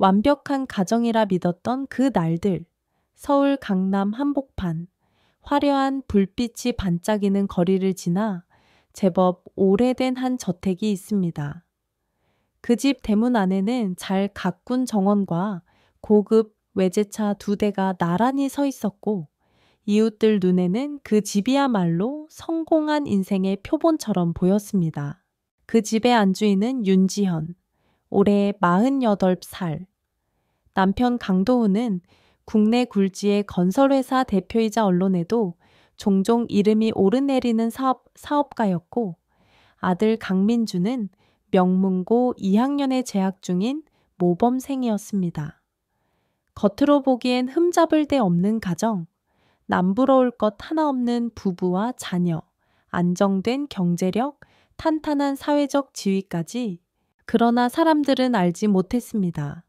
완벽한 가정이라 믿었던 그 날들, 서울 강남 한복판, 화려한 불빛이 반짝이는 거리를 지나 제법 오래된 한 저택이 있습니다. 그 집 대문 안에는 잘 가꾼 정원과 고급 외제차 2대가 나란히 서 있었고, 이웃들 눈에는 그 집이야말로 성공한 인생의 표본처럼 보였습니다. 그 집의 안주인은 윤지현, 올해 48살. 남편 강도우는 국내 굴지의 건설회사 대표이자 언론에도 종종 이름이 오르내리는 사업가였고, 아들 강민주는 명문고 2학년에 재학 중인 모범생이었습니다. 겉으로 보기엔 흠잡을 데 없는 가정, 남부러울 것 하나 없는 부부와 자녀, 안정된 경제력, 탄탄한 사회적 지위까지. 그러나 사람들은 알지 못했습니다.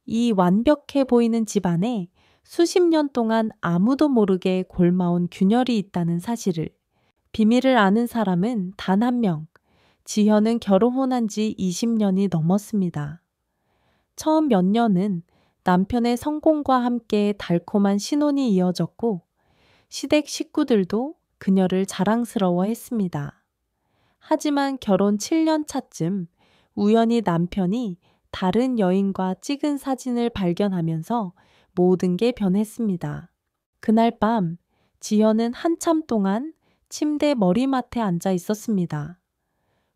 이 완벽해 보이는 집안에 수십 년 동안 아무도 모르게 골마온 균열이 있다는 사실을. 비밀을 아는 사람은 단 한 명. 지현은 결혼한 지 20년이 넘었습니다. 처음 몇 년은 남편의 성공과 함께 달콤한 신혼이 이어졌고, 시댁 식구들도 그녀를 자랑스러워했습니다. 하지만 결혼 7년 차쯤 우연히 남편이 다른 여인과 찍은 사진을 발견하면서 모든 게 변했습니다. 그날 밤 지현은 한참 동안 침대 머리맡에 앉아 있었습니다.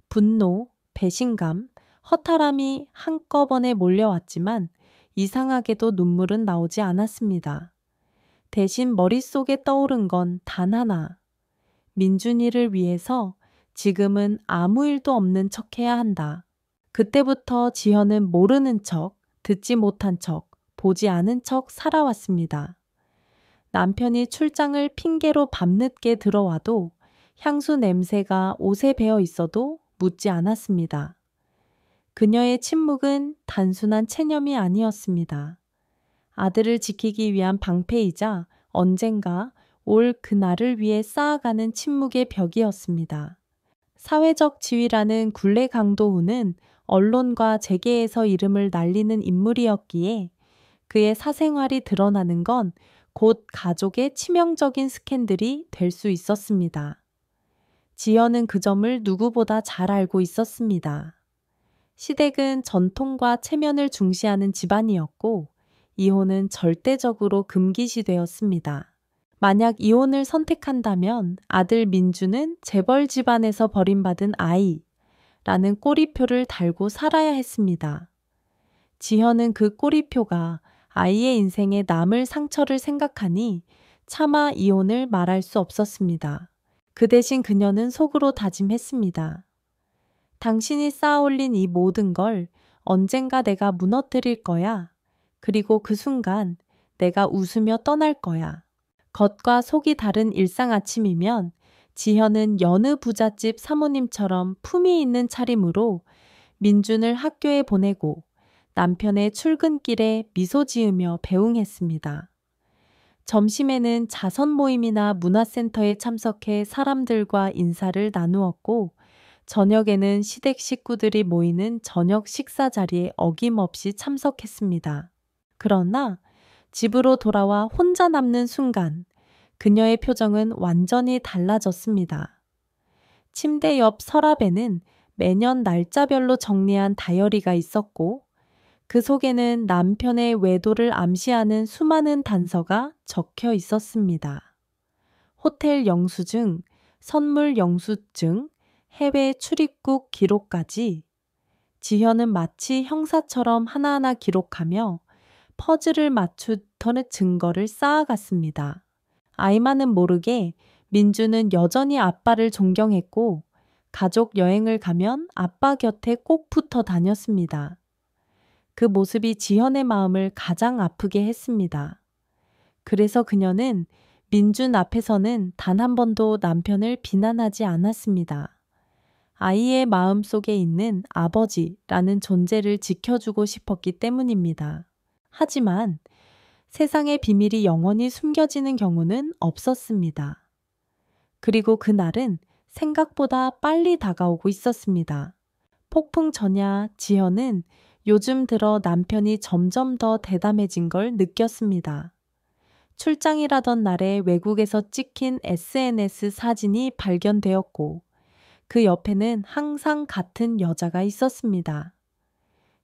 분노, 배신감, 허탈함이 한꺼번에 몰려왔지만 이상하게도 눈물은 나오지 않았습니다. 대신 머릿속에 떠오른 건 단 하나. 민준이를 위해서 지금은 아무 일도 없는 척해야 한다. 그때부터 지현은 모르는 척, 듣지 못한 척, 보지 않은 척 살아왔습니다. 남편이 출장을 핑계로 밤늦게 들어와도 향수 냄새가 옷에 배어 있어도 묻지 않았습니다. 그녀의 침묵은 단순한 체념이 아니었습니다. 아들을 지키기 위한 방패이자 언젠가 올 그날을 위해 쌓아가는 침묵의 벽이었습니다. 사회적 지위라는 굴레 강도우는 언론과 재계에서 이름을 날리는 인물이었기에 그의 사생활이 드러나는 건 곧 가족의 치명적인 스캔들이 될 수 있었습니다. 지연은 그 점을 누구보다 잘 알고 있었습니다. 시댁은 전통과 체면을 중시하는 집안이었고, 이혼은 절대적으로 금기시되었습니다. 만약 이혼을 선택한다면 아들 민주는 재벌 집안에서 버림받은 아이라는 꼬리표를 달고 살아야 했습니다. 지현은 그 꼬리표가 아이의 인생에 남을 상처를 생각하니 차마 이혼을 말할 수 없었습니다. 그 대신 그녀는 속으로 다짐했습니다. 당신이 쌓아올린 이 모든 걸 언젠가 내가 무너뜨릴 거야. 그리고 그 순간 내가 웃으며 떠날 거야. 겉과 속이 다른 일상 아침이면 지현은 여느 부잣집 사모님처럼 품위 있는 차림으로 민준을 학교에 보내고 남편의 출근길에 미소 지으며 배웅했습니다. 점심에는 자선 모임이나 문화센터에 참석해 사람들과 인사를 나누었고, 저녁에는 시댁 식구들이 모이는 저녁 식사 자리에 어김없이 참석했습니다. 그러나 집으로 돌아와 혼자 남는 순간 그녀의 표정은 완전히 달라졌습니다. 침대 옆 서랍에는 매년 날짜별로 정리한 다이어리가 있었고, 그 속에는 남편의 외도를 암시하는 수많은 단서가 적혀 있었습니다. 호텔 영수증, 선물 영수증, 해외 출입국 기록까지. 지현은 마치 형사처럼 하나하나 기록하며 퍼즐을 맞추던 증거를 쌓아갔습니다. 아이만은 모르게 민주는 여전히 아빠를 존경했고, 가족 여행을 가면 아빠 곁에 꼭 붙어 다녔습니다. 그 모습이 지현의 마음을 가장 아프게 했습니다. 그래서 그녀는 민준 앞에서는 단 한 번도 남편을 비난하지 않았습니다. 아이의 마음 속에 있는 아버지라는 존재를 지켜주고 싶었기 때문입니다. 하지만 세상의 비밀이 영원히 숨겨지는 경우는 없었습니다. 그리고 그날은 생각보다 빨리 다가오고 있었습니다. 폭풍 전야 지현은 요즘 들어 남편이 점점 더 대담해진 걸 느꼈습니다. 출장이라던 날에 외국에서 찍힌 SNS 사진이 발견되었고, 그 옆에는 항상 같은 여자가 있었습니다.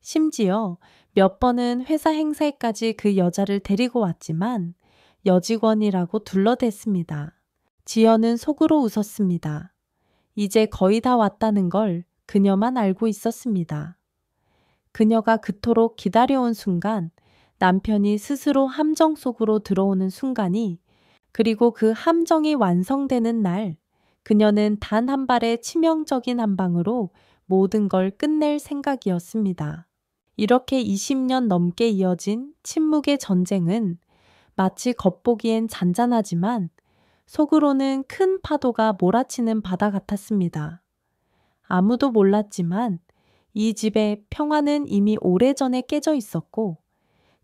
심지어 몇 번은 회사 행사에까지 그 여자를 데리고 왔지만 여직원이라고 둘러댔습니다. 지연은 속으로 웃었습니다. 이제 거의 다 왔다는 걸 그녀만 알고 있었습니다. 그녀가 그토록 기다려온 순간, 남편이 스스로 함정 속으로 들어오는 순간이, 그리고 그 함정이 완성되는 날, 그녀는 단 한 발의 치명적인 한 방으로 모든 걸 끝낼 생각이었습니다. 이렇게 20년 넘게 이어진 침묵의 전쟁은 마치 겉보기엔 잔잔하지만 속으로는 큰 파도가 몰아치는 바다 같았습니다. 아무도 몰랐지만 이 집의 평화는 이미 오래전에 깨져 있었고,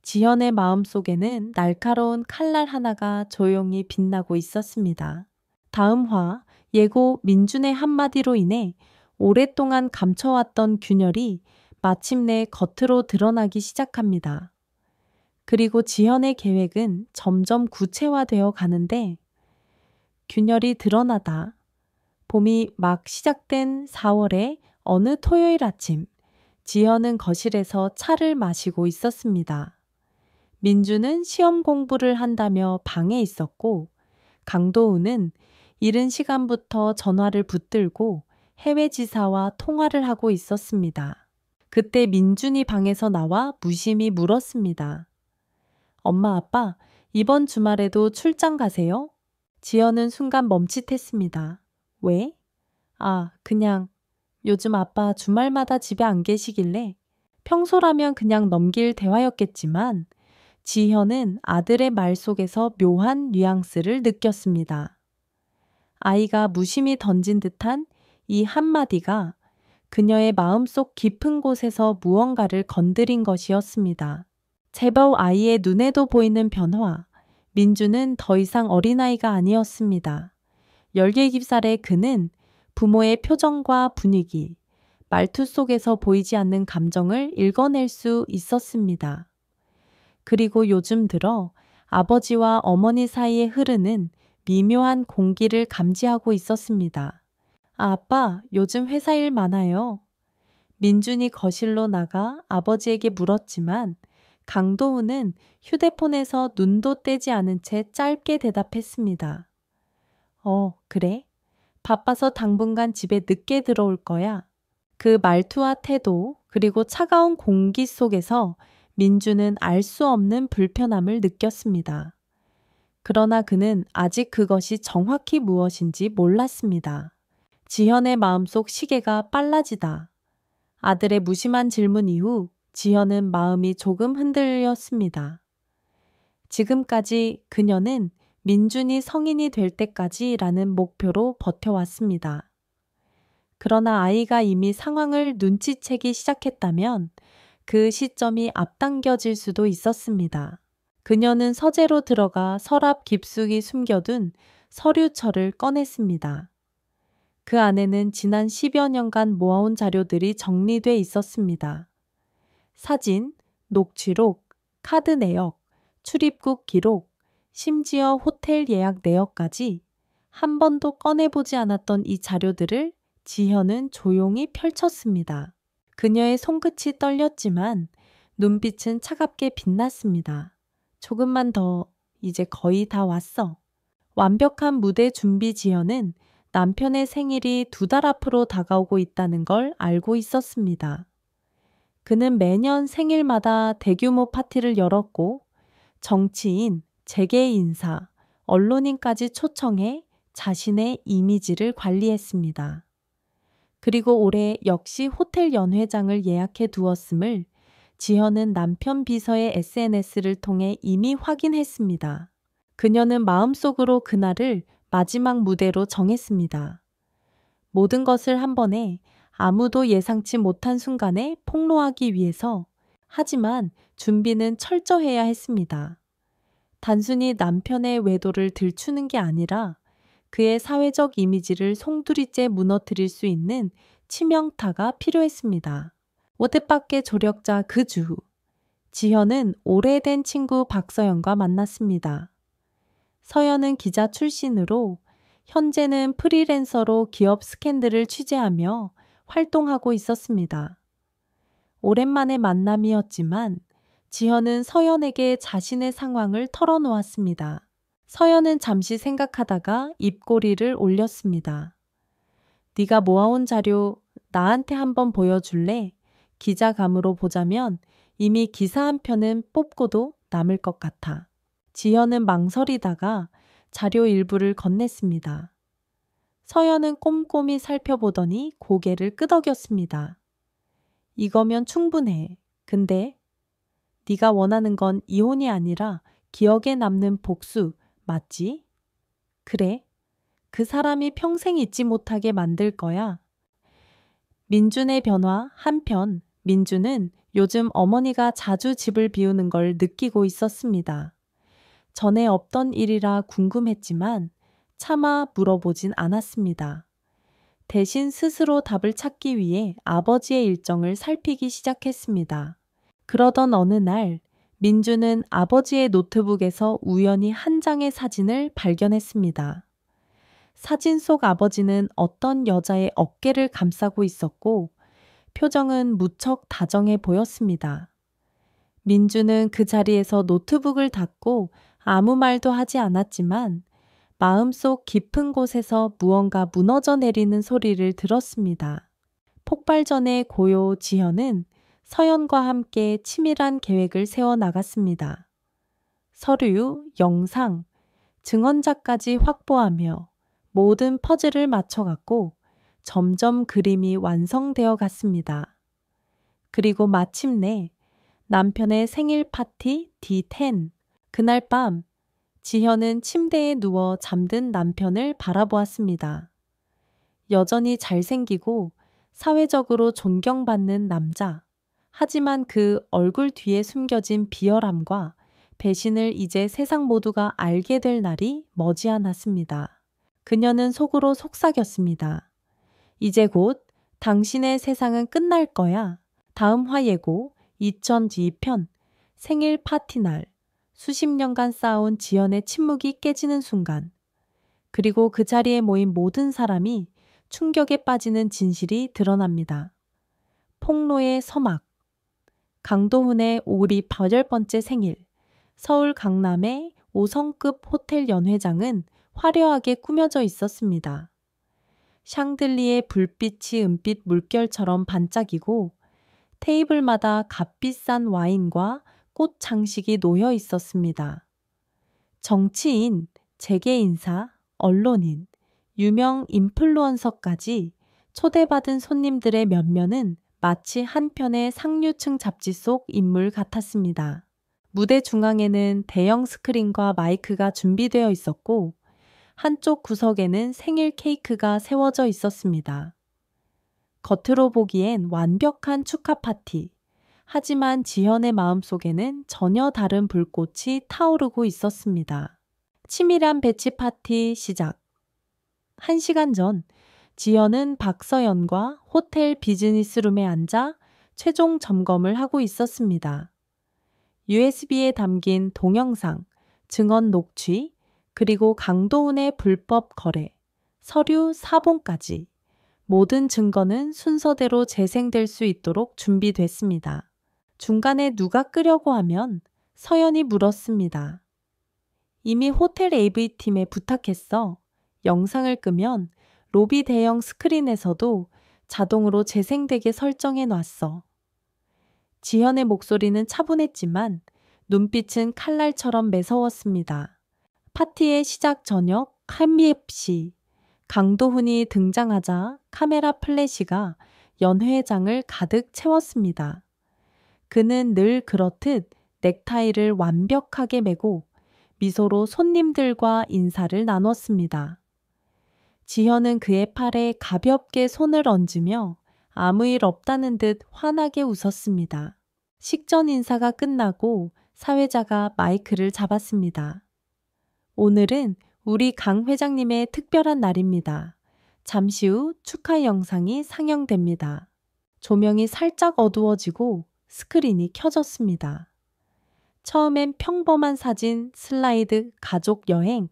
지연의 마음속에는 날카로운 칼날 하나가 조용히 빛나고 있었습니다. 다음 화, 예고 민준의 한마디로 인해 오랫동안 감춰왔던 균열이 마침내 겉으로 드러나기 시작합니다. 그리고 지연의 계획은 점점 구체화되어 가는데, 균열이 드러나다. 봄이 막 시작된 4월의 어느 토요일 아침, 지연은 거실에서 차를 마시고 있었습니다. 민주는 시험 공부를 한다며 방에 있었고, 강도우는 이른 시간부터 전화를 붙들고 해외 지사와 통화를 하고 있었습니다. 그때 민준이 방에서 나와 무심히 물었습니다. 엄마, 아빠, 이번 주말에도 출장 가세요? 지연은 순간 멈칫했습니다. 왜? 그냥 요즘 아빠 주말마다 집에 안 계시길래 평소라면 그냥 넘길 대화였겠지만 지현은 아들의 말 속에서 묘한 뉘앙스를 느꼈습니다. 아이가 무심히 던진 듯한 이 한마디가 그녀의 마음속 깊은 곳에서 무언가를 건드린 것이었습니다. 제법 아이의 눈에도 보이는 변화, 민주는 더 이상 어린아이가 아니었습니다. 17살의 그는 부모의 표정과 분위기, 말투 속에서 보이지 않는 감정을 읽어낼 수 있었습니다. 그리고 요즘 들어 아버지와 어머니 사이에 흐르는 미묘한 공기를 감지하고 있었습니다. 아빠, 요즘 회사 일 많아요. 민준이 거실로 나가 아버지에게 물었지만 강도우는 휴대폰에서 눈도 떼지 않은 채 짧게 대답했습니다. 그래? 바빠서 당분간 집에 늦게 들어올 거야. 그 말투와 태도, 그리고 차가운 공기 속에서 민주는 알 수 없는 불편함을 느꼈습니다. 그러나 그는 아직 그것이 정확히 무엇인지 몰랐습니다. 지현의 마음속 시계가 빨라지다. 아들의 무심한 질문 이후 지현은 마음이 조금 흔들렸습니다. 지금까지 그녀는 민준이 성인이 될 때까지라는 목표로 버텨왔습니다. 그러나 아이가 이미 상황을 눈치채기 시작했다면 그 시점이 앞당겨질 수도 있었습니다. 그녀는 서재로 들어가 서랍 깊숙이 숨겨둔 서류철을 꺼냈습니다. 그 안에는 지난 10여 년간 모아온 자료들이 정리돼 있었습니다. 사진, 녹취록, 카드 내역, 출입국 기록, 심지어 호텔 예약 내역까지 한 번도 꺼내보지 않았던 이 자료들을 지현은 조용히 펼쳤습니다. 그녀의 손끝이 떨렸지만 눈빛은 차갑게 빛났습니다. 조금만 더, 이제 거의 다 왔어. 완벽한 무대 준비 지현은 남편의 생일이 2달 앞으로 다가오고 있다는 걸 알고 있었습니다. 그는 매년 생일마다 대규모 파티를 열었고 정치인, 재계 인사, 언론인까지 초청해 자신의 이미지를 관리했습니다. 그리고 올해 역시 호텔 연회장을 예약해 두었음을 지현은 남편 비서의 SNS를 통해 이미 확인했습니다. 그녀는 마음속으로 그날을 마지막 무대로 정했습니다. 모든 것을 한 번에 아무도 예상치 못한 순간에 폭로하기 위해서, 하지만 준비는 철저해야 했습니다. 단순히 남편의 외도를 들추는 게 아니라 그의 사회적 이미지를 송두리째 무너뜨릴 수 있는 치명타가 필요했습니다. 뜻밖의 조력자 그 주, 지현은 오래된 친구 박서연과 만났습니다. 서연은 기자 출신으로 현재는 프리랜서로 기업 스캔들을 취재하며 활동하고 있었습니다. 오랜만의 만남이었지만 지현은 서연에게 자신의 상황을 털어놓았습니다. 서연은 잠시 생각하다가 입꼬리를 올렸습니다. 네가 모아온 자료 나한테 한번 보여줄래? 기자감으로 보자면 이미 기사 한 편은 뽑고도 남을 것 같아. 지현은 망설이다가 자료 일부를 건넸습니다. 서연은 꼼꼼히 살펴보더니 고개를 끄덕였습니다. 이거면 충분해. 근데 네가 원하는 건 이혼이 아니라 기억에 남는 복수, 맞지? 그래. 그 사람이 평생 잊지 못하게 만들 거야. 민준의 변화 한편 민준은 요즘 어머니가 자주 집을 비우는 걸 느끼고 있었습니다. 전에 없던 일이라 궁금했지만 차마 물어보진 않았습니다. 대신 스스로 답을 찾기 위해 아버지의 일정을 살피기 시작했습니다. 그러던 어느 날 민주는 아버지의 노트북에서 우연히 한 장의 사진을 발견했습니다. 사진 속 아버지는 어떤 여자의 어깨를 감싸고 있었고 표정은 무척 다정해 보였습니다. 민주는 그 자리에서 노트북을 닫고 아무 말도 하지 않았지만 마음속 깊은 곳에서 무언가 무너져 내리는 소리를 들었습니다. 폭발 전에 고요 지현은 서연과 함께 치밀한 계획을 세워 나갔습니다. 서류, 영상, 증언자까지 확보하며 모든 퍼즐을 맞춰갔고 점점 그림이 완성되어 갔습니다. 그리고 마침내 남편의 생일 파티 D10. 그날 밤 지현은 침대에 누워 잠든 남편을 바라보았습니다. 여전히 잘생기고 사회적으로 존경받는 남자. 하지만 그 얼굴 뒤에 숨겨진 비열함과 배신을 이제 세상 모두가 알게 될 날이 머지않았습니다. 그녀는 속으로 속삭였습니다. 이제 곧 당신의 세상은 끝날 거야. 다음 화 예고 2002편 생일 파티 날. 수십 년간 쌓아온 지연의 침묵이 깨지는 순간. 그리고 그 자리에 모인 모든 사람이 충격에 빠지는 진실이 드러납니다. 폭로의 서막. 강도훈의 58번째 생일. 서울 강남의 5성급 호텔 연회장은 화려하게 꾸며져 있었습니다. 샹들리에 불빛이 은빛 물결처럼 반짝이고 테이블마다 값비싼 와인과 꽃 장식이 놓여 있었습니다. 정치인, 재계 인사, 언론인, 유명 인플루언서까지 초대받은 손님들의 면면은 마치 한 편의 상류층 잡지 속 인물 같았습니다. 무대 중앙에는 대형 스크린과 마이크가 준비되어 있었고 한쪽 구석에는 생일 케이크가 세워져 있었습니다. 겉으로 보기엔 완벽한 축하 파티. 하지만 지현의 마음속에는 전혀 다른 불꽃이 타오르고 있었습니다. 치밀한 배치 파티 시작. 1시간 전 지현은 박서연과 호텔 비즈니스룸에 앉아 최종 점검을 하고 있었습니다. USB에 담긴 동영상, 증언 녹취, 그리고 강도훈의 불법 거래, 서류 사본까지 모든 증거는 순서대로 재생될 수 있도록 준비됐습니다. 중간에 누가 끄려고 하면 서연이 물었습니다. 이미 호텔 AV팀에 부탁했어. 영상을 끄면 로비 대형 스크린에서도 자동으로 재생되게 설정해 놨어. 지현의 목소리는 차분했지만 눈빛은 칼날처럼 매서웠습니다. 파티의 시작 저녁 한미앱시 강도훈이 등장하자 카메라 플래시가 연회장을 가득 채웠습니다. 그는 늘 그렇듯 넥타이를 완벽하게 매고 미소로 손님들과 인사를 나눴습니다. 지현은 그의 팔에 가볍게 손을 얹으며 아무 일 없다는 듯 환하게 웃었습니다. 식전 인사가 끝나고 사회자가 마이크를 잡았습니다. 오늘은 우리 강 회장님의 특별한 날입니다. 잠시 후 축하 영상이 상영됩니다. 조명이 살짝 어두워지고 스크린이 켜졌습니다. 처음엔 평범한 사진, 슬라이드, 가족 여행,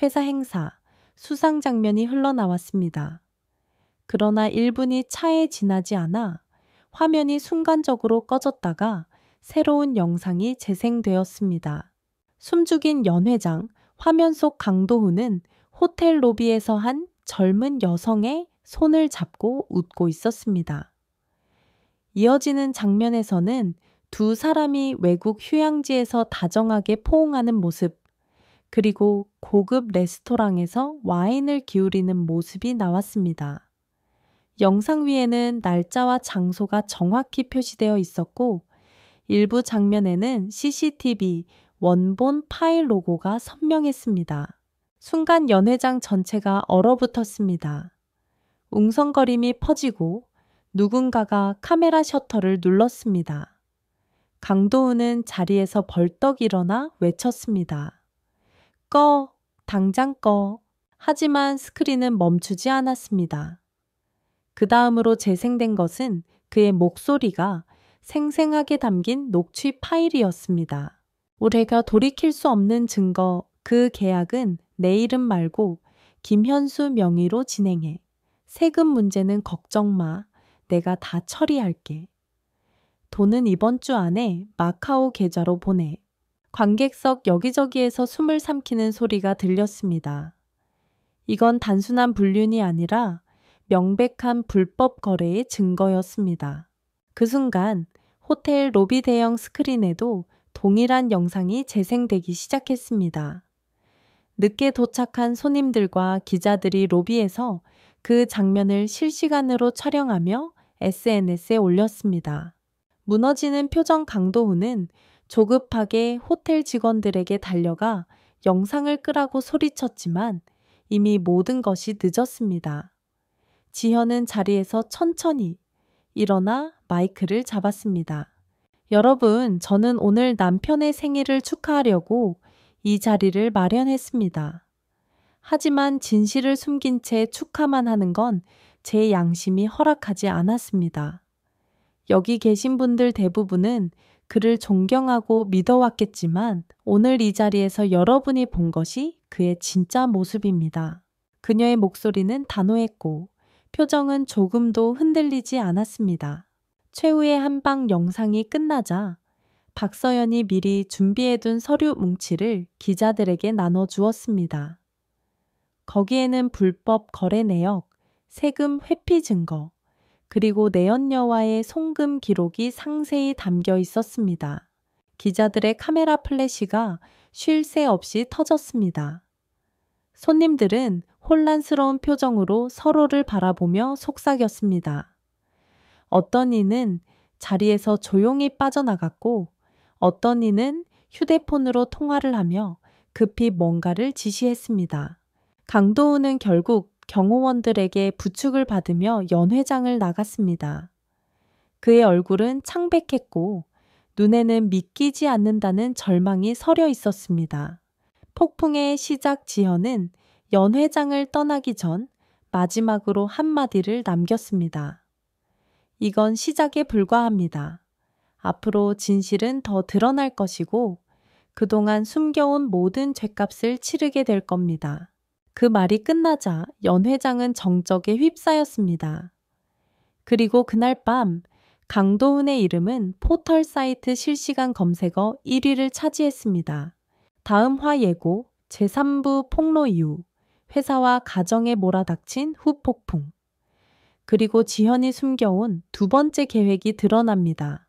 회사 행사, 수상 장면이 흘러나왔습니다. 그러나 1분이 차에 지나지 않아 화면이 순간적으로 꺼졌다가 새로운 영상이 재생되었습니다. 숨죽인 연회장, 화면 속 강도훈은 호텔 로비에서 한 젊은 여성의 손을 잡고 웃고 있었습니다. 이어지는 장면에서는 두 사람이 외국 휴양지에서 다정하게 포옹하는 모습, 그리고 고급 레스토랑에서 와인을 기울이는 모습이 나왔습니다. 영상 위에는 날짜와 장소가 정확히 표시되어 있었고, 일부 장면에는 CCTV 원본 파일 로고가 선명했습니다. 순간 연회장 전체가 얼어붙었습니다. 웅성거림이 퍼지고 누군가가 카메라 셔터를 눌렀습니다. 강도훈은 자리에서 벌떡 일어나 외쳤습니다. 꺼! 당장 꺼! 하지만 스크린은 멈추지 않았습니다. 그 다음으로 재생된 것은 그의 목소리가 생생하게 담긴 녹취 파일이었습니다. 우리가 돌이킬 수 없는 증거, 그 계약은 내 이름 말고 김현수 명의로 진행해. 세금 문제는 걱정 마. 내가 다 처리할게. 돈은 이번 주 안에 마카오 계좌로 보내. 관객석 여기저기에서 숨을 삼키는 소리가 들렸습니다. 이건 단순한 불륜이 아니라 명백한 불법 거래의 증거였습니다. 그 순간 호텔 로비 대형 스크린에도 동일한 영상이 재생되기 시작했습니다. 늦게 도착한 손님들과 기자들이 로비에서 그 장면을 실시간으로 촬영하며 SNS에 올렸습니다. 무너지는 표정 강도훈은 조급하게 호텔 직원들에게 달려가 영상을 끄라고 소리쳤지만 이미 모든 것이 늦었습니다. 지현은 자리에서 천천히 일어나 마이크를 잡았습니다. 여러분, 저는 오늘 남편의 생일을 축하하려고 이 자리를 마련했습니다. 하지만 진실을 숨긴 채 축하만 하는 건 제 양심이 허락하지 않았습니다. 여기 계신 분들 대부분은 그를 존경하고 믿어왔겠지만 오늘 이 자리에서 여러분이 본 것이 그의 진짜 모습입니다. 그녀의 목소리는 단호했고 표정은 조금도 흔들리지 않았습니다. 최후의 한방 영상이 끝나자 박서연이 미리 준비해둔 서류 뭉치를 기자들에게 나눠주었습니다. 거기에는 불법 거래 내역, 세금 회피 증거, 그리고 내연녀와의 송금 기록이 상세히 담겨 있었습니다. 기자들의 카메라 플래시가 쉴 새 없이 터졌습니다. 손님들은 혼란스러운 표정으로 서로를 바라보며 속삭였습니다. 어떤 이는 자리에서 조용히 빠져나갔고 어떤 이는 휴대폰으로 통화를 하며 급히 뭔가를 지시했습니다. 강도훈은 결국 경호원들에게 부축을 받으며 연회장을 나갔습니다. 그의 얼굴은 창백했고 눈에는 믿기지 않는다는 절망이 서려 있었습니다. 폭풍의 시작 지현은 연회장을 떠나기 전 마지막으로 한마디를 남겼습니다. 이건 시작에 불과합니다. 앞으로 진실은 더 드러날 것이고 그동안 숨겨온 모든 죗값을 치르게 될 겁니다. 그 말이 끝나자 연 회장은 정적에 휩싸였습니다. 그리고 그날 밤 강도훈의 이름은 포털 사이트 실시간 검색어 1위를 차지했습니다. 다음 화 예고, 제3부 폭로 이후, 회사와 가정에 몰아닥친 후폭풍. 그리고 지현이 숨겨온 두 번째 계획이 드러납니다.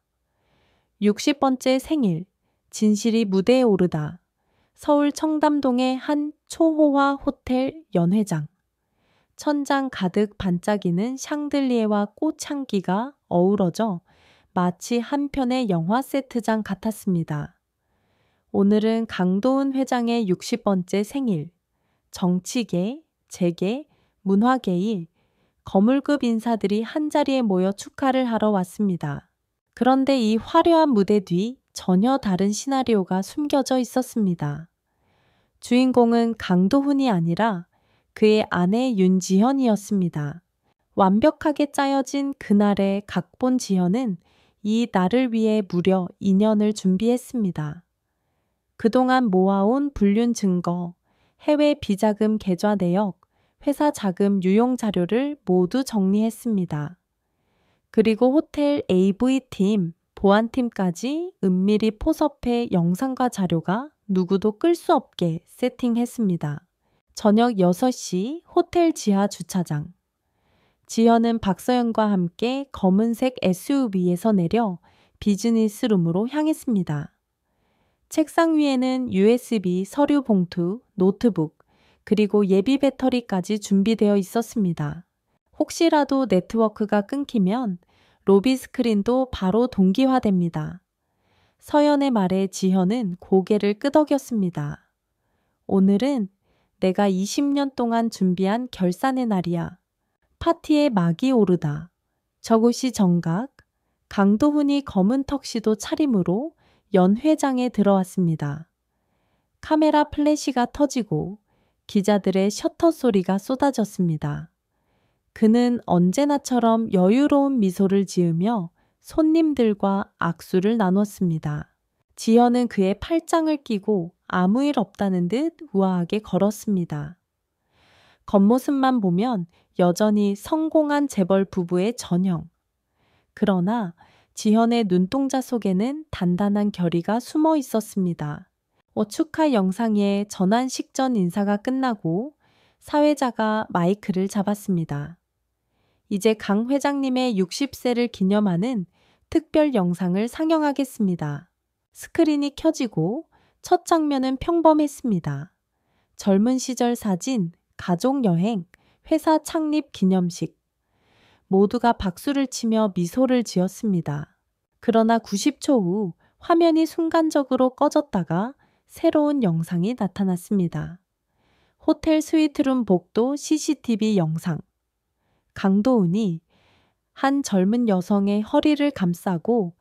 60번째 생일, 진실이 무대에 오르다. 서울 청담동의 한 초호화 호텔 연회장. 천장 가득 반짝이는 샹들리에와 꽃향기가 어우러져 마치 한 편의 영화 세트장 같았습니다. 오늘은 강도훈 회장의 60번째 생일. 정치계, 재계, 문화계의 거물급 인사들이 한자리에 모여 축하를 하러 왔습니다. 그런데 이 화려한 무대 뒤 전혀 다른 시나리오가 숨겨져 있었습니다. 주인공은 강도훈이 아니라 그의 아내 윤지현이었습니다. 완벽하게 짜여진 그날의 각본 지현은 이 날을 위해 무려 2년을 준비했습니다. 그동안 모아온 불륜 증거, 해외 비자금 계좌 내역, 회사 자금 유용 자료를 모두 정리했습니다. 그리고 호텔 AV팀, 보안팀까지 은밀히 포섭해 영상과 자료가 누구도 끌 수 없게 세팅했습니다. 저녁 6시 호텔 지하 주차장. 지현은 박서연과 함께 검은색 SUV에서 내려 비즈니스룸으로 향했습니다. 책상 위에는 USB 서류 봉투, 노트북, 그리고 예비 배터리까지 준비되어 있었습니다. 혹시라도 네트워크가 끊기면 로비 스크린도 바로 동기화됩니다. 서연의 말에 지현은 고개를 끄덕였습니다. 오늘은 내가 20년 동안 준비한 결산의 날이야. 파티에 막이 오르다. 저곳이 정각. 강도훈이 검은 턱시도 차림으로 연회장에 들어왔습니다. 카메라 플래시가 터지고 기자들의 셔터 소리가 쏟아졌습니다. 그는 언제나처럼 여유로운 미소를 지으며 손님들과 악수를 나눴습니다. 지현은 그의 팔짱을 끼고 아무 일 없다는 듯 우아하게 걸었습니다. 겉모습만 보면 여전히 성공한 재벌 부부의 전형. 그러나 지현의 눈동자 속에는 단단한 결의가 숨어 있었습니다. 축하 영상의 전환식 전 인사가 끝나고 사회자가 마이크를 잡았습니다. 이제 강 회장님의 60세를 기념하는 특별 영상을 상영하겠습니다. 스크린이 켜지고 첫 장면은 평범했습니다. 젊은 시절 사진, 가족 여행, 회사 창립 기념식. 모두가 박수를 치며 미소를 지었습니다. 그러나 90초 후 화면이 순간적으로 꺼졌다가 새로운 영상이 나타났습니다. 호텔 스위트룸 복도 CCTV 영상. 강도훈이 한 젊은 여성의 허리를 감싸고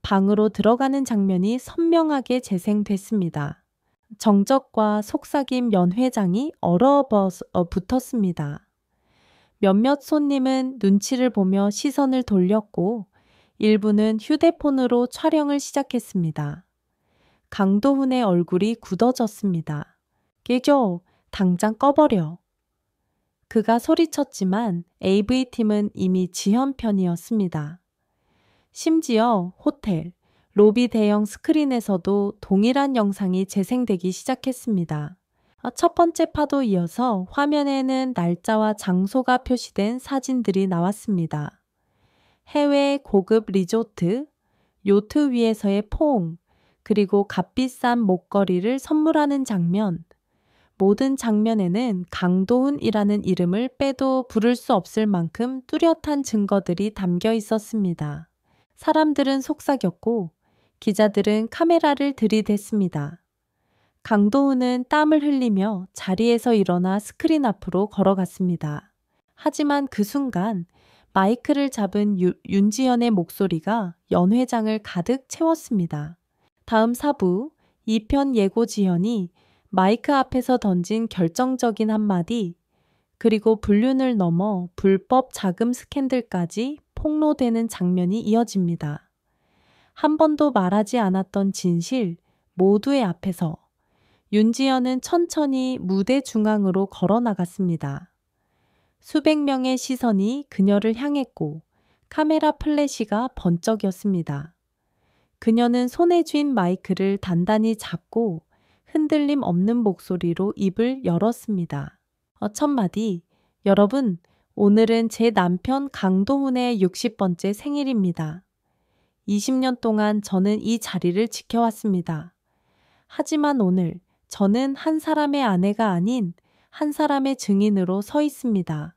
방으로 들어가는 장면이 선명하게 재생됐습니다. 정적과 속삭임 연 회장이 얼어붙었습니다. 몇몇 손님은 눈치를 보며 시선을 돌렸고 일부는 휴대폰으로 촬영을 시작했습니다. 강도훈의 얼굴이 굳어졌습니다. 깨져, 당장 꺼버려. 그가 소리쳤지만 AV팀은 이미 지현 편이었습니다. 심지어 호텔, 로비 대형 스크린에서도 동일한 영상이 재생되기 시작했습니다. 첫 번째 파도 이어서 화면에는 날짜와 장소가 표시된 사진들이 나왔습니다. 해외 고급 리조트, 요트 위에서의 포옹, 그리고 값비싼 목걸이를 선물하는 장면. 모든 장면에는 강도훈이라는 이름을 빼도 부를 수 없을 만큼 뚜렷한 증거들이 담겨 있었습니다. 사람들은 속삭였고 기자들은 카메라를 들이댔습니다. 강도훈은 땀을 흘리며 자리에서 일어나 스크린 앞으로 걸어갔습니다. 하지만 그 순간 마이크를 잡은 윤지연의 목소리가 연 회장을 가득 채웠습니다. 다음 4부 2편 예고 지연이 마이크 앞에서 던진 결정적인 한마디, 그리고 불륜을 넘어 불법 자금 스캔들까지 폭로되는 장면이 이어집니다. 한 번도 말하지 않았던 진실 모두의 앞에서 윤지연은 천천히 무대 중앙으로 걸어 나갔습니다. 수백 명의 시선이 그녀를 향했고 카메라 플래시가 번쩍였습니다. 그녀는 손에 쥔 마이크를 단단히 잡고 흔들림 없는 목소리로 입을 열었습니다. 첫 마디, 여러분, 오늘은 제 남편 강도훈의 60번째 생일입니다. 20년 동안 저는 이 자리를 지켜왔습니다. 하지만 오늘 저는 한 사람의 아내가 아닌 한 사람의 증인으로 서 있습니다.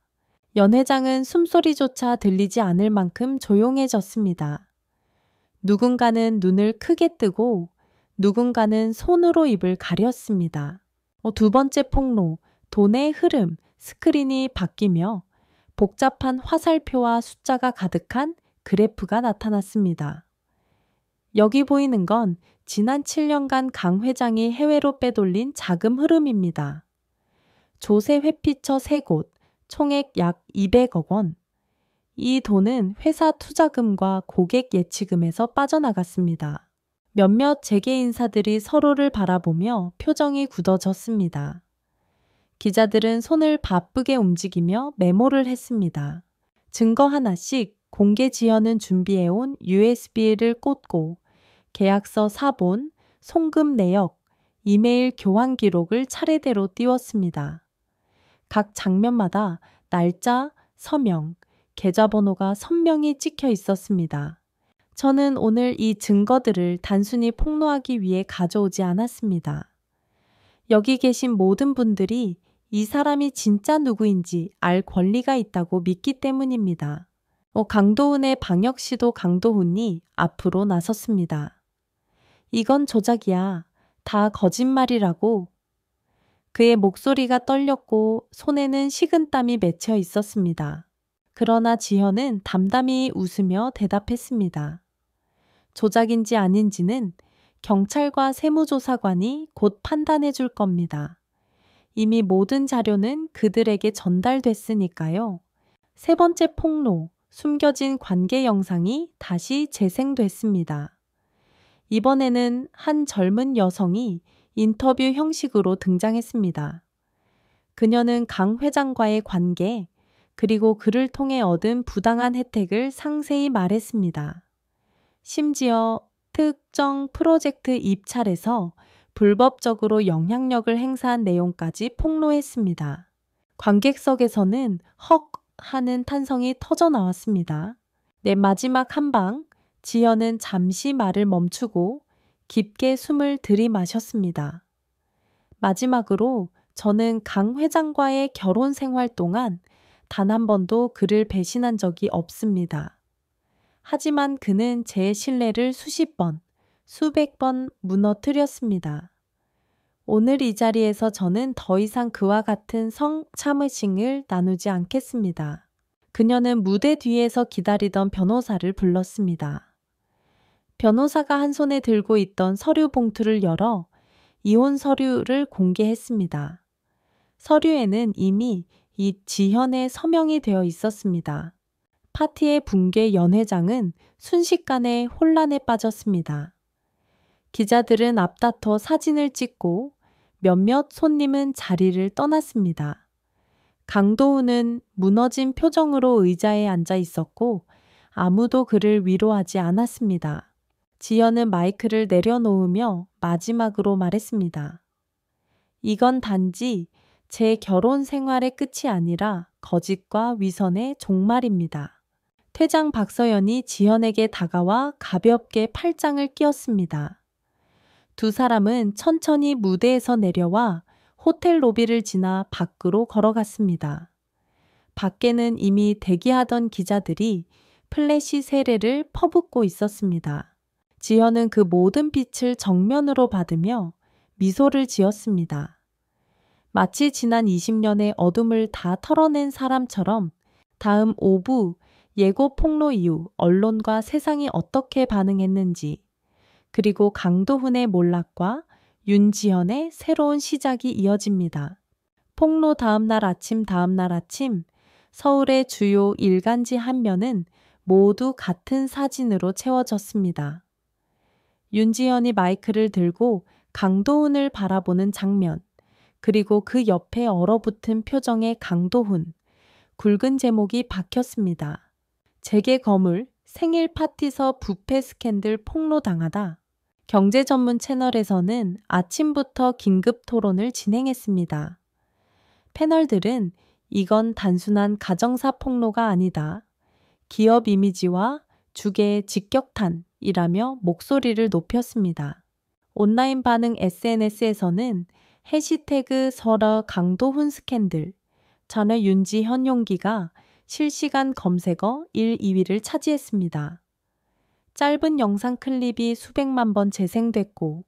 연 회장은 숨소리조차 들리지 않을 만큼 조용해졌습니다. 누군가는 눈을 크게 뜨고 누군가는 손으로 입을 가렸습니다. 두 번째 폭로, 돈의 흐름, 스크린이 바뀌며 복잡한 화살표와 숫자가 가득한 그래프가 나타났습니다. 여기 보이는 건 지난 7년간 강 회장이 해외로 빼돌린 자금 흐름입니다. 조세 회피처 3곳, 총액 약 200억 원. 이 돈은 회사 투자금과 고객 예치금에서 빠져나갔습니다. 몇몇 재계 인사들이 서로를 바라보며 표정이 굳어졌습니다. 기자들은 손을 바쁘게 움직이며 메모를 했습니다. 증거 하나씩 공개 지연은 준비해온 USB를 꽂고 계약서 사본, 송금 내역, 이메일 교환 기록을 차례대로 띄웠습니다. 각 장면마다 날짜, 서명, 계좌번호가 선명히 찍혀 있었습니다. 저는 오늘 이 증거들을 단순히 폭로하기 위해 가져오지 않았습니다. 여기 계신 모든 분들이 이 사람이 진짜 누구인지 알 권리가 있다고 믿기 때문입니다. 강도훈의 방역시도 강도훈이 앞으로 나섰습니다. 이건 조작이야. 다 거짓말이라고. 그의 목소리가 떨렸고 손에는 식은땀이 맺혀 있었습니다. 그러나 지현은 담담히 웃으며 대답했습니다. 조작인지 아닌지는 경찰과 세무조사관이 곧 판단해 줄 겁니다. 이미 모든 자료는 그들에게 전달됐으니까요. 세 번째 폭로, 숨겨진 관계 영상이 다시 재생됐습니다. 이번에는 한 젊은 여성이 인터뷰 형식으로 등장했습니다. 그녀는 강 회장과의 관계, 그리고 그를 통해 얻은 부당한 혜택을 상세히 말했습니다. 심지어 특정 프로젝트 입찰에서 불법적으로 영향력을 행사한 내용까지 폭로했습니다. 관객석에서는 헉 하는 탄성이 터져 나왔습니다. 내 마지막 한 방, 지연은 잠시 말을 멈추고 깊게 숨을 들이마셨습니다. 마지막으로 저는 강 회장과의 결혼 생활 동안 단 한 번도 그를 배신한 적이 없습니다. 하지만 그는 제 신뢰를 수십 번, 수백 번 무너뜨렸습니다. 오늘 이 자리에서 저는 더 이상 그와 같은 성참의식을 나누지 않겠습니다. 그녀는 무대 뒤에서 기다리던 변호사를 불렀습니다. 변호사가 한 손에 들고 있던 서류 봉투를 열어 이혼 서류를 공개했습니다. 서류에는 이미 이 지현의 서명이 되어 있었습니다. 파티의 붕괴 연회장은 순식간에 혼란에 빠졌습니다. 기자들은 앞다퉈 사진을 찍고 몇몇 손님은 자리를 떠났습니다. 강도훈은 무너진 표정으로 의자에 앉아 있었고 아무도 그를 위로하지 않았습니다. 지연은 마이크를 내려놓으며 마지막으로 말했습니다. 이건 단지 제 결혼 생활의 끝이 아니라 거짓과 위선의 종말입니다. 퇴장 박서연이 지현에게 다가와 가볍게 팔짱을 끼웠습니다. 두 사람은 천천히 무대에서 내려와 호텔 로비를 지나 밖으로 걸어갔습니다. 밖에는 이미 대기하던 기자들이 플래시 세례를 퍼붓고 있었습니다. 지현은 그 모든 빛을 정면으로 받으며 미소를 지었습니다. 마치 지난 20년의 어둠을 다 털어낸 사람처럼 다음 5부 예고 폭로 이후 언론과 세상이 어떻게 반응했는지, 그리고 강도훈의 몰락과 윤지현의 새로운 시작이 이어집니다. 폭로 다음날 아침 서울의 주요 일간지 한 면은 모두 같은 사진으로 채워졌습니다. 윤지현이 마이크를 들고 강도훈을 바라보는 장면, 그리고 그 옆에 얼어붙은 표정의 강도훈, 굵은 제목이 박혔습니다. 재계 거물, 생일 파티서 부패 스캔들 폭로당하다. 경제 전문 채널에서는 아침부터 긴급 토론을 진행했습니다. 패널들은 이건 단순한 가정사 폭로가 아니다. 기업 이미지와 주계의 직격탄이라며 목소리를 높였습니다. 온라인 반응 SNS에서는 해시태그 설어 강도훈 스캔들, 전혀 윤지현 용기가 실시간 검색어 1, 2위를 차지했습니다. 짧은 영상 클립이 수백만 번 재생됐고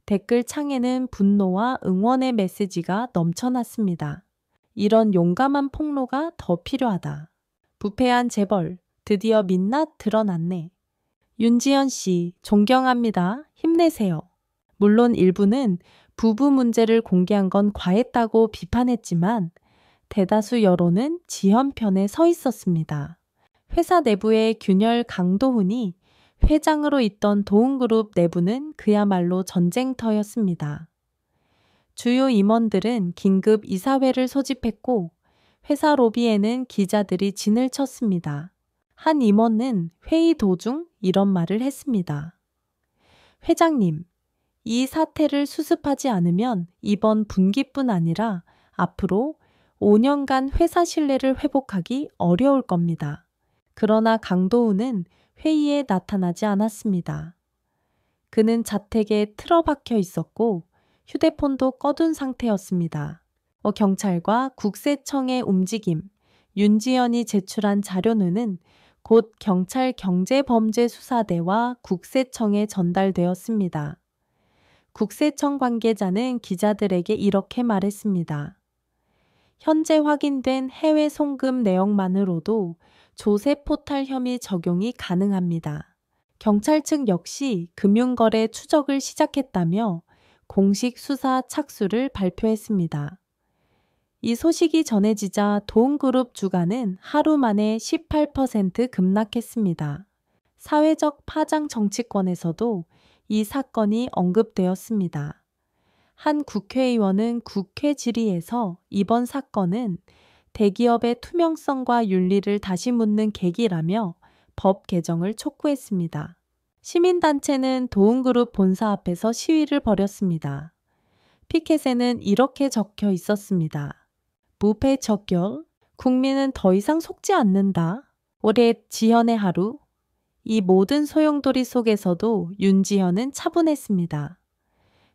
댓글 창에는 분노와 응원의 메시지가 넘쳐났습니다. 이런 용감한 폭로가 더 필요하다. 부패한 재벌, 드디어 민낯 드러났네. 윤지현 씨, 존경합니다. 힘내세요. 물론 일부는 부부 문제를 공개한 건 과했다고 비판했지만 대다수 여론은 지현 편에 서 있었습니다. 회사 내부의 균열 강도훈이 회장으로 있던 도훈그룹 내부는 그야말로 전쟁터였습니다. 주요 임원들은 긴급 이사회를 소집했고 회사 로비에는 기자들이 진을 쳤습니다. 한 임원은 회의 도중 이런 말을 했습니다. 회장님, 이 사태를 수습하지 않으면 이번 분기뿐 아니라 앞으로 5년간 회사 신뢰를 회복하기 어려울 겁니다. 그러나 강도훈은 회의에 나타나지 않았습니다. 그는 자택에 틀어박혀 있었고 휴대폰도 꺼둔 상태였습니다. 경찰과 국세청의 움직임, 윤지연이 제출한 자료는 곧 경찰 경제범죄수사대와 국세청에 전달되었습니다. 국세청 관계자는 기자들에게 이렇게 말했습니다. 현재 확인된 해외 송금 내용만으로도 조세 포탈 혐의 적용이 가능합니다. 경찰 측 역시 금융거래 추적을 시작했다며 공식 수사 착수를 발표했습니다. 이 소식이 전해지자 도훈그룹 주가는 하루 만에 18% 급락했습니다. 사회적 파장 정치권에서도 이 사건이 언급되었습니다. 한 국회의원은 국회 질의에서 이번 사건은 대기업의 투명성과 윤리를 다시 묻는 계기라며 법 개정을 촉구했습니다. 시민단체는 도훈그룹 본사 앞에서 시위를 벌였습니다. 피켓에는 이렇게 적혀 있었습니다. 무패 적결, 국민은 더 이상 속지 않는다. 올해 지현의 하루. 이 모든 소용돌이 속에서도 윤지현은 차분했습니다.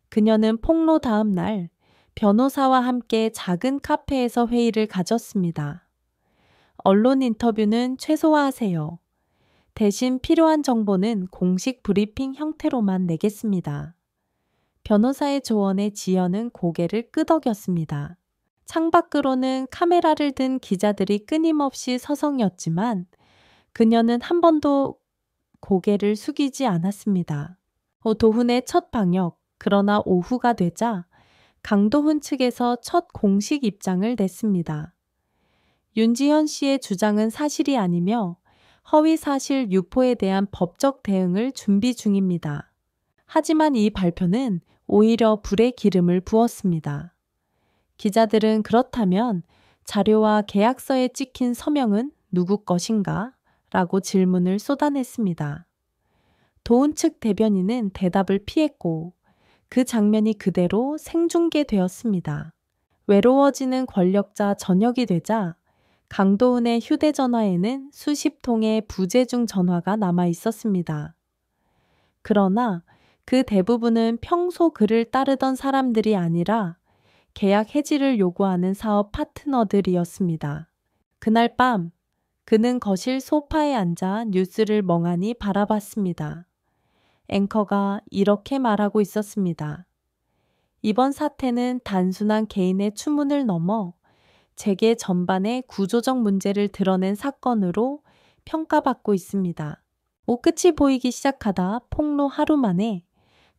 그녀는 폭로 다음 날 변호사와 함께 작은 카페에서 회의를 가졌습니다. 언론 인터뷰는 최소화하세요. 대신 필요한 정보는 공식 브리핑 형태로만 내겠습니다. 변호사의 조언에 지연은 고개를 끄덕였습니다. 창밖으로는 카메라를 든 기자들이 끊임없이 서성였지만 그녀는 한 번도 고개를 숙이지 않았습니다. 도훈의 첫 방역, 그러나 오후가 되자 강도훈 측에서 첫 공식 입장을 냈습니다. 윤지현 씨의 주장은 사실이 아니며 허위사실 유포에 대한 법적 대응을 준비 중입니다. 하지만 이 발표는 오히려 불에 기름을 부었습니다. 기자들은 그렇다면 자료와 계약서에 찍힌 서명은 누구 것인가? 라고 질문을 쏟아냈습니다. 도훈 측 대변인은 대답을 피했고 그 장면이 그대로 생중계되었습니다. 외로워지는 권력자 저녁이 되자 강도훈의 휴대전화에는 수십 통의 부재중 전화가 남아 있었습니다. 그러나 그 대부분은 평소 그를 따르던 사람들이 아니라 계약 해지를 요구하는 사업 파트너들이었습니다. 그날 밤 그는 거실 소파에 앉아 뉴스를 멍하니 바라봤습니다. 앵커가 이렇게 말하고 있었습니다. 이번 사태는 단순한 개인의 추문을 넘어 재계 전반의 구조적 문제를 드러낸 사건으로 평가받고 있습니다. 끝이 보이기 시작하다 폭로 하루 만에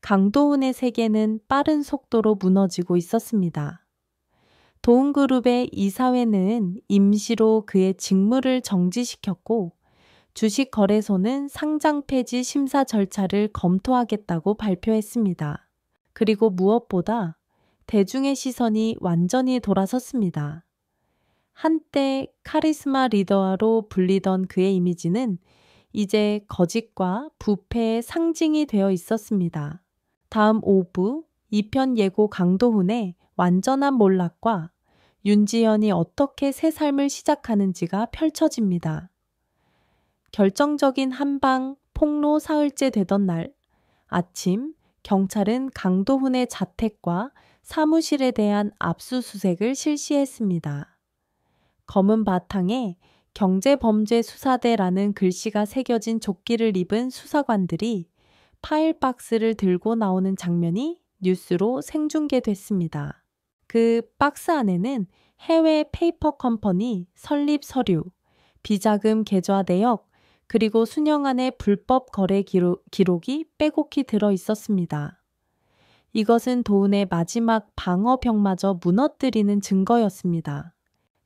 강도훈의 세계는 빠른 속도로 무너지고 있었습니다. 도훈그룹의 이사회는 임시로 그의 직무를 정지시켰고 주식거래소는 상장 폐지 심사 절차를 검토하겠다고 발표했습니다. 그리고 무엇보다 대중의 시선이 완전히 돌아섰습니다. 한때 카리스마 리더로 불리던 그의 이미지는 이제 거짓과 부패의 상징이 되어 있었습니다. 다음 5부 2편 예고 강도훈의 완전한 몰락과 윤지연이 어떻게 새 삶을 시작하는지가 펼쳐집니다. 결정적인 한방 폭로 사흘째 되던 날 아침 경찰은 강도훈의 자택과 사무실에 대한 압수수색을 실시했습니다. 검은 바탕에 경제범죄수사대라는 글씨가 새겨진 조끼를 입은 수사관들이 파일 박스를 들고 나오는 장면이 뉴스로 생중계됐습니다. 그 박스 안에는 해외 페이퍼 컴퍼니 설립 서류, 비자금 계좌 내역, 그리고 수년간의 불법 거래 기록이 빼곡히 들어 있었습니다. 이것은 도훈의 마지막 방어벽마저 무너뜨리는 증거였습니다.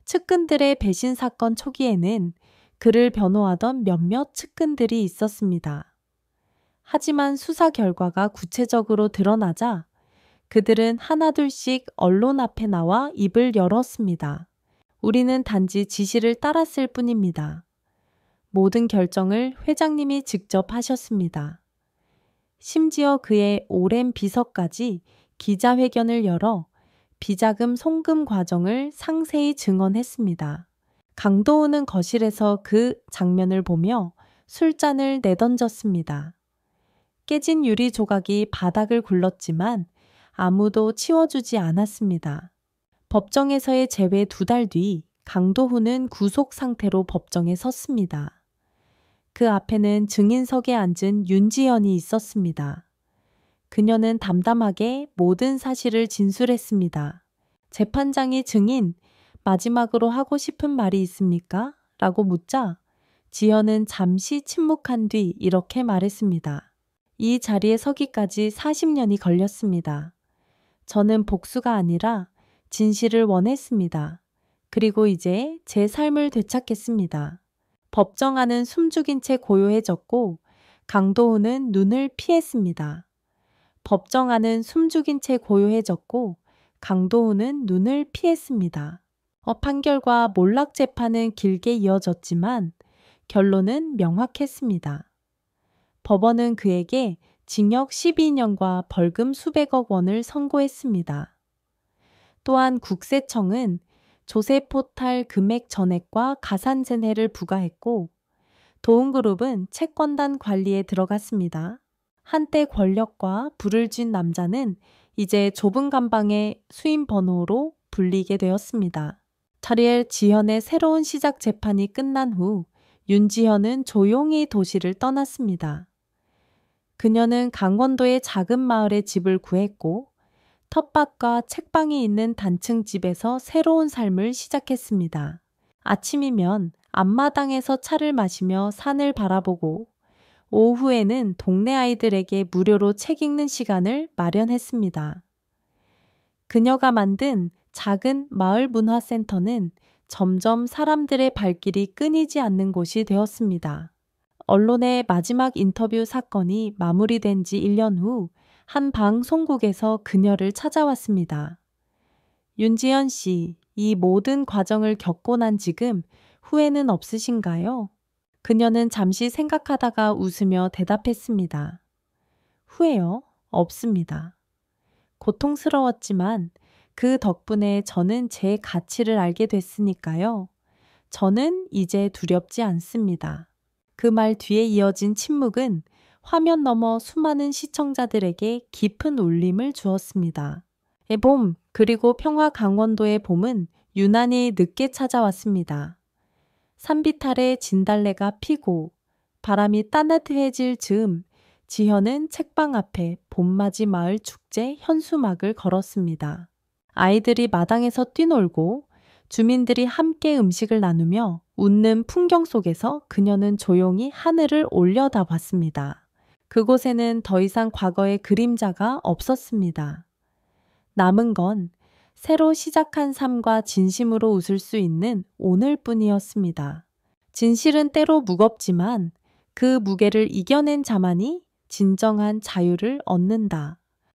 측근들의 배신 사건 초기에는 그를 변호하던 몇몇 측근들이 있었습니다. 하지만 수사 결과가 구체적으로 드러나자 그들은 하나둘씩 언론 앞에 나와 입을 열었습니다. 우리는 단지 지시를 따랐을 뿐입니다. 모든 결정을 회장님이 직접 하셨습니다. 심지어 그의 오랜 비서까지 기자회견을 열어 비자금 송금 과정을 상세히 증언했습니다. 강도우는 거실에서 그 장면을 보며 술잔을 내던졌습니다. 깨진 유리 조각이 바닥을 굴렀지만 아무도 치워주지 않았습니다. 법정에서의 재회 2달 뒤 강도훈은 구속 상태로 법정에 섰습니다. 그 앞에는 증인석에 앉은 윤지연이 있었습니다. 그녀는 담담하게 모든 사실을 진술했습니다. 재판장이 증인, 마지막으로 하고 싶은 말이 있습니까? 라고 묻자 지연은 잠시 침묵한 뒤 이렇게 말했습니다. 이 자리에 서기까지 40년이 걸렸습니다. 저는 복수가 아니라 진실을 원했습니다. 그리고 이제 제 삶을 되찾겠습니다. 법정 안은 숨죽인 채 고요해졌고 강도훈은 눈을 피했습니다. 법정 안은 숨죽인 채 고요해졌고 강도훈은 눈을 피했습니다. 판결과 몰락 재판은 길게 이어졌지만 결론은 명확했습니다. 법원은 그에게 징역 12년과 벌금 수백억 원을 선고했습니다. 또한 국세청은 조세포탈 금액 전액과 가산세내를 부과했고 도움그룹은 채권단 관리에 들어갔습니다. 한때 권력과 불을 쥔 남자는 이제 좁은 감방의 수임 번호로 불리게 되었습니다. 차리엘 지현의 새로운 시작 재판이 끝난 후 윤지현은 조용히 도시를 떠났습니다. 그녀는 강원도의 작은 마을에 집을 구했고 텃밭과 책방이 있는 단층 집에서 새로운 삶을 시작했습니다. 아침이면 앞마당에서 차를 마시며 산을 바라보고 오후에는 동네 아이들에게 무료로 책 읽는 시간을 마련했습니다. 그녀가 만든 작은 마을 문화센터는 점점 사람들의 발길이 끊이지 않는 곳이 되었습니다. 언론의 마지막 인터뷰 사건이 마무리된 지 1년 후 한 방송국에서 그녀를 찾아왔습니다. 윤지연 씨, 이 모든 과정을 겪고 난 지금 후회는 없으신가요? 그녀는 잠시 생각하다가 웃으며 대답했습니다. 후회요? 없습니다. 고통스러웠지만 그 덕분에 저는 제 가치를 알게 됐으니까요. 저는 이제 두렵지 않습니다. 그 말 뒤에 이어진 침묵은 화면 너머 수많은 시청자들에게 깊은 울림을 주었습니다. 봄, 그리고 평화 강원도의 봄은 유난히 늦게 찾아왔습니다. 산비탈에 진달래가 피고 바람이 따뜻해질 즈음 지현은 책방 앞에 봄맞이 마을 축제 현수막을 걸었습니다. 아이들이 마당에서 뛰놀고 주민들이 함께 음식을 나누며 웃는 풍경 속에서 그녀는 조용히 하늘을 올려다봤습니다. 그곳에는 더 이상 과거의 그림자가 없었습니다. 남은 건 새로 시작한 삶과 진심으로 웃을 수 있는 오늘뿐이었습니다. 진실은 때로 무겁지만 그 무게를 이겨낸 자만이 진정한 자유를 얻는다.